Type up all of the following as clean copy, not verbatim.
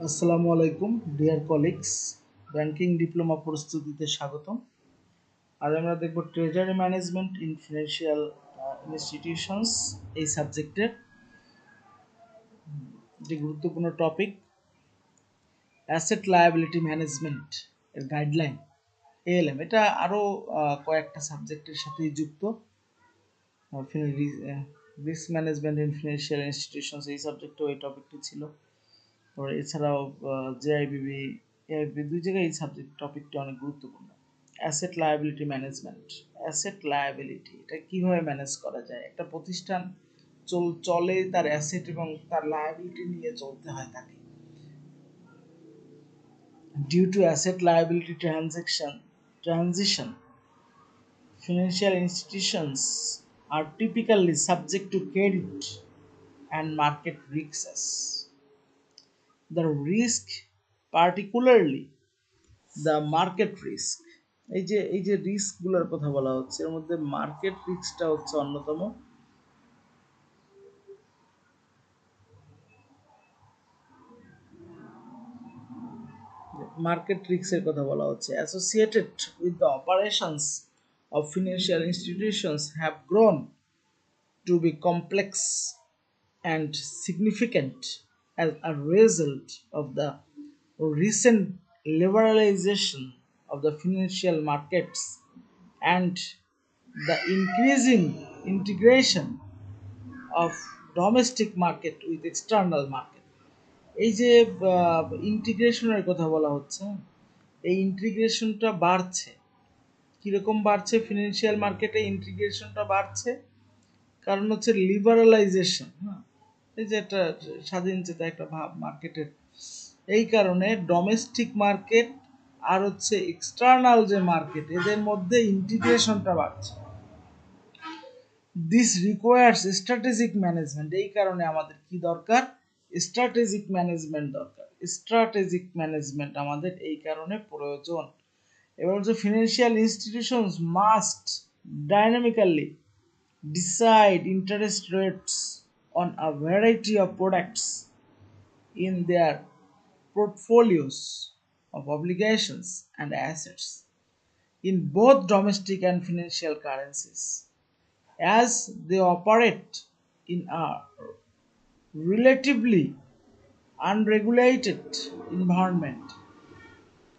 আসসালামু আলাইকুম deer colleagues, banking diploma প্রস্তুতিতে স্বাগতম। আজ আমরা দেখব treasury management in financial institutions এই সাবজেক্টের একটি গুরুত্বপূর্ণ টপিক অ্যাসেট লায়াবিলিটি ম্যানেজমেন্ট এর গাইডলাইন এএলএম। এটা আরও কয়েকটা সাবজেক্টের সাথেই যুক্ত। Risk management in financial institutions এই সাবজেক্টেও এই টপিকটি ছিল। এছাড়াও জেআইবিবি এআইবি দুই জায়গায় এই সাবজেক্ট টপিকটি অনেক গুরুত্বপূর্ণ। Asset liability management, asset liability এটা কিভাবে ম্যানেজ করা যায়? একটা প্রতিষ্ঠান চলে তার অ্যাসেট এবং তার লায়াবিলিটি নিয়ে চলতে হয় তাকে। Due to asset liability transition, financial institutions are typically subject to credit and market risks. The risk, particularly the market risk, এই যে রিস্ক গুলোর কথা বলা হচ্ছে এর মধ্যে মার্কেট রিস্কটা হচ্ছে অন্যতম। মার্কেট রিস্কের কথা বলা হচ্ছে associated with the operations of financial institutions have grown to be complex and significant as a result of the recent liberalization of the financial markets and the increasing integration of domestic market with external market. এই যে ইন্টিগ্রেশনের কথা বলা হচ্ছে, এই ইন্টিগ্রেশনটা বাড়ছে। কিরকম বাড়ছে? ফিনান্সিয়াল মার্কেটে ইন্টিগ্রেশনটা বাড়ছে কারণ হচ্ছে লিবারালাইজেশন। হ্যাঁ, এই যে একটা স্বাধীন চেতা একটা ভাব মার্কেটের, এই কারণে ডোমেস্টিক মার্কেট আর হচ্ছে এক্সটার্নাল যে মার্কেট এদের মধ্যে ইন্টিগ্রেশনটা বাড়ছে। দিস রিকোয়ার্স স্ট্র্যাটেজিক ম্যানেজমেন্ট, এই কারণে আমাদের কি দরকার? স্ট্র্যাটেজিক ম্যানেজমেন্ট দরকার। স্ট্র্যাটেজিক ম্যানেজমেন্ট আমাদের এই কারণে প্রয়োজন। এবার হচ্ছে financial institutions must dynamically decide interest rates on a variety of products in their portfolios of obligations and assets in both domestic and financial currencies. As they operate in a relatively unregulated environment,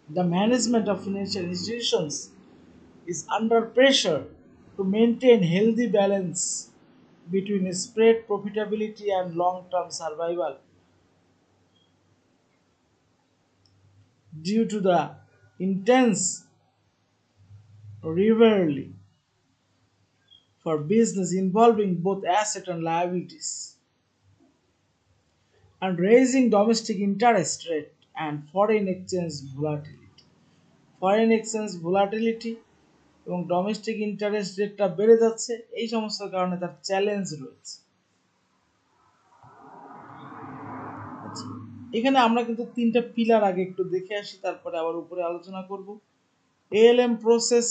the management of financial institutions is under pressure to maintain healthy balance between spread profitability and long-term survival. Due to the intense rivalry for business involving both asset and liabilities, and raising domestic interest rate and foreign exchange volatility. Foreign exchange volatility এবং domestic interest রেটটা বেড়ে যাচ্ছে, এই সমস্ত কারণে তার challenge রয়েছে। আচ্ছা, এখানে আমরা কিন্তু তিনটা পিলার আগে একটু দেখে আসি, তারপরে আবার উপরে আলোচনা করব। এএলএম process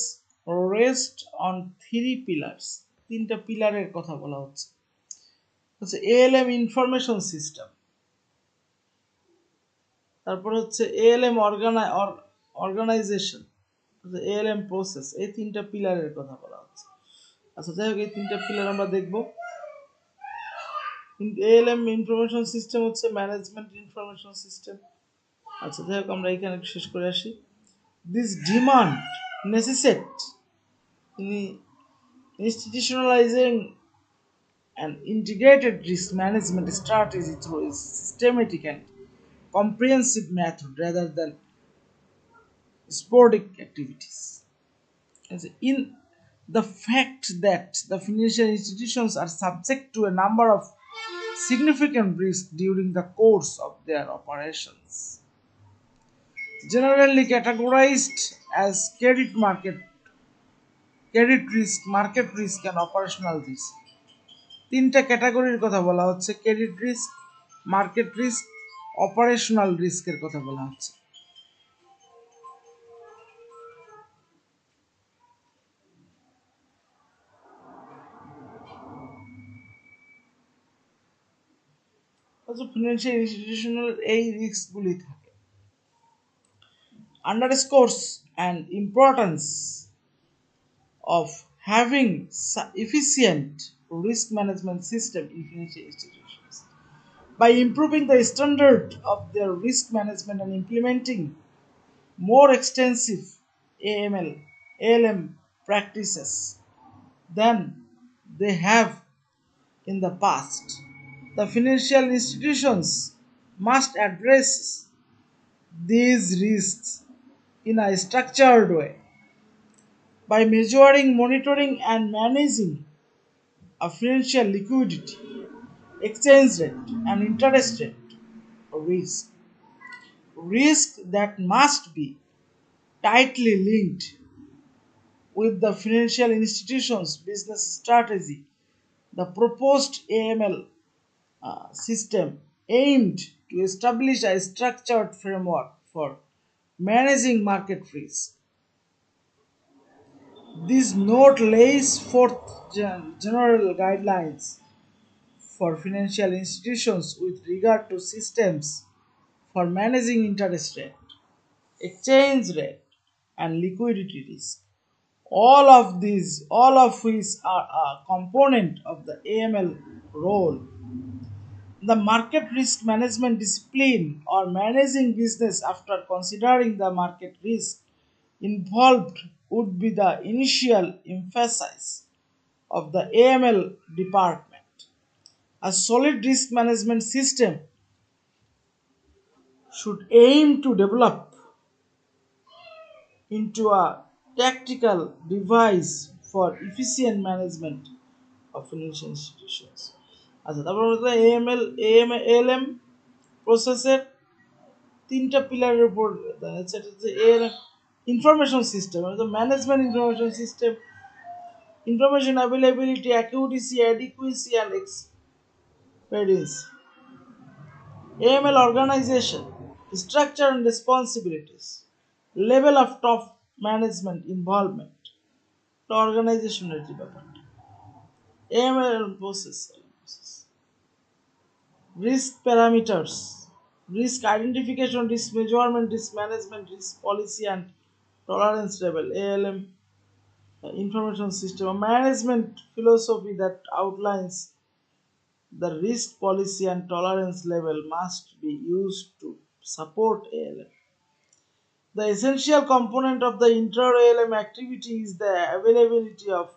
rest on three pillars, তিনটা পিলারের কথা বলা হচ্ছে। আচ্ছা, এএলএম ইনফরমেশন সিস্টেম, তারপর হচ্ছে এএলএম অর্গানাইজেশন, এএলএম প্রসেস, এই তিনটা পিলারের কথা বলা হচ্ছে। আচ্ছা, যাই হোক, এই তিনটা পিলার আমরা দেখব। এএলএম ইনফরমেশন সিস্টেম হচ্ছে ম্যানেজমেন্ট ইনফরমেশন সিস্টেম। আচ্ছা, যাই হোক, আমরা এখানে শেষ করে আসি। This demand necessitate institutionalizing an integrated risk management strategy through a systematic and comprehensive method rather than sporadic activities. In the fact that the financial institutions are subject to a number of significant risks during the course of their operations, generally categorized as credit risk, market risk and operational risk. তিনটা ক্যাটাগরির কথা বলা হচ্ছে, credit risk, market risk, operational রিস্কের কথা বলা হচ্ছে। Also financial institutional এই রিস্কগুলি থাকে underscores and importance of having efficient risk management system in financial institutions. By improving the standard of their risk management and implementing more extensive AML, ALM practices than they have in the past, the financial institutions must address these risks in a structured way by measuring, monitoring, and managing a financial liquidity, exchange rate, and interest rate risk. Risk that must be tightly linked with the financial institution's business strategy. The proposed AML system aimed to establish a structured framework for managing market risk. This note lays forth general guidelines for financial institutions with regard to systems for managing interest rate, exchange rate, and liquidity risk. All of which are a component of the AML role. The market risk management discipline or managing business after considering the market risk involved would be the initial emphasis of the AML department. A solid risk management system should aim to develop into a tactical device for efficient management of financial institutions আচ্ছা তারপর হচ্ছে AML এএলএম প্রসেসের তিনটা পিলারের উপর সেটা হচ্ছে information system management information system information availability accuracy adequacy and experience AML organization, structure and responsibilities, level of top management involvement, the organizational development, AML process, risk parameters, risk identification, risk measurement, risk management, risk policy and tolerance level, ALM information system, a management philosophy that outlines the risk policy and tolerance level must be used to support ALM. The essential component of the inter-ALM activity is the availability of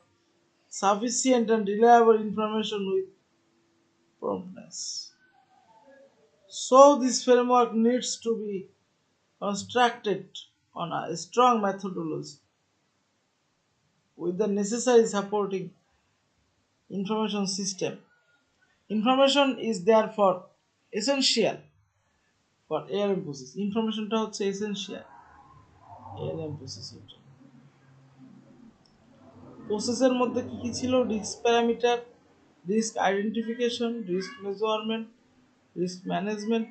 sufficient and reliable information with promptness. So, this framework needs to be constructed on a strong methodology with the necessary supporting information system. Information is therefore essential for ALM process. ইনফরমেশনটা হচ্ছে essential এএলএম প্রসেসের জন্য প্রসেসের মধ্যে কি কি ছিল risk parameter risk identification risk measurement risk management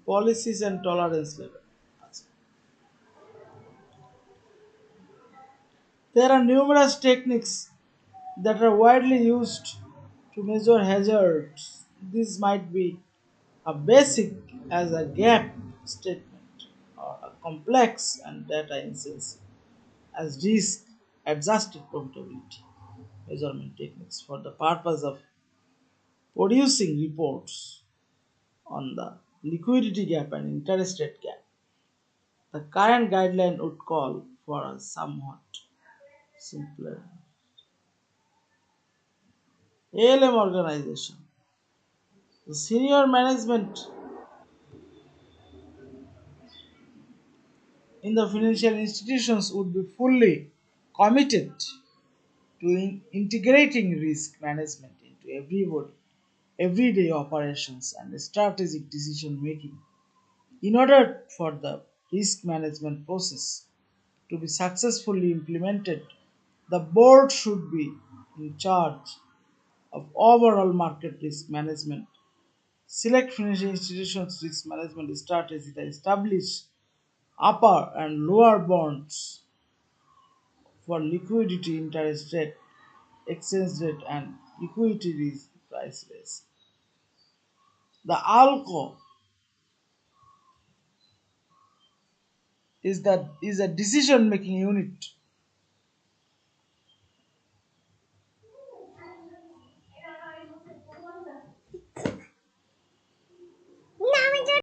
policies and tolerance level আচ্ছা there are numerous techniques that are widely used to measure hazards. This might be a basic as a gap statement or a complex and data insensitive as risk adjusted profitability measurement techniques for the purpose of producing reports on the liquidity gap and interest rate gap. The current guideline would call for a somewhat simpler ALM organization. The senior management in the financial institutions would be fully committed to integrating risk management into everyday operations and strategic decision making. In order for the risk management process to be successfully implemented, the board should be in charge of overall market risk management, select financial institutions risk management strategy that establish upper and lower bounds for liquidity, interest rate, exchange rate, and equity risk price risk. The ALCO is a decision making unit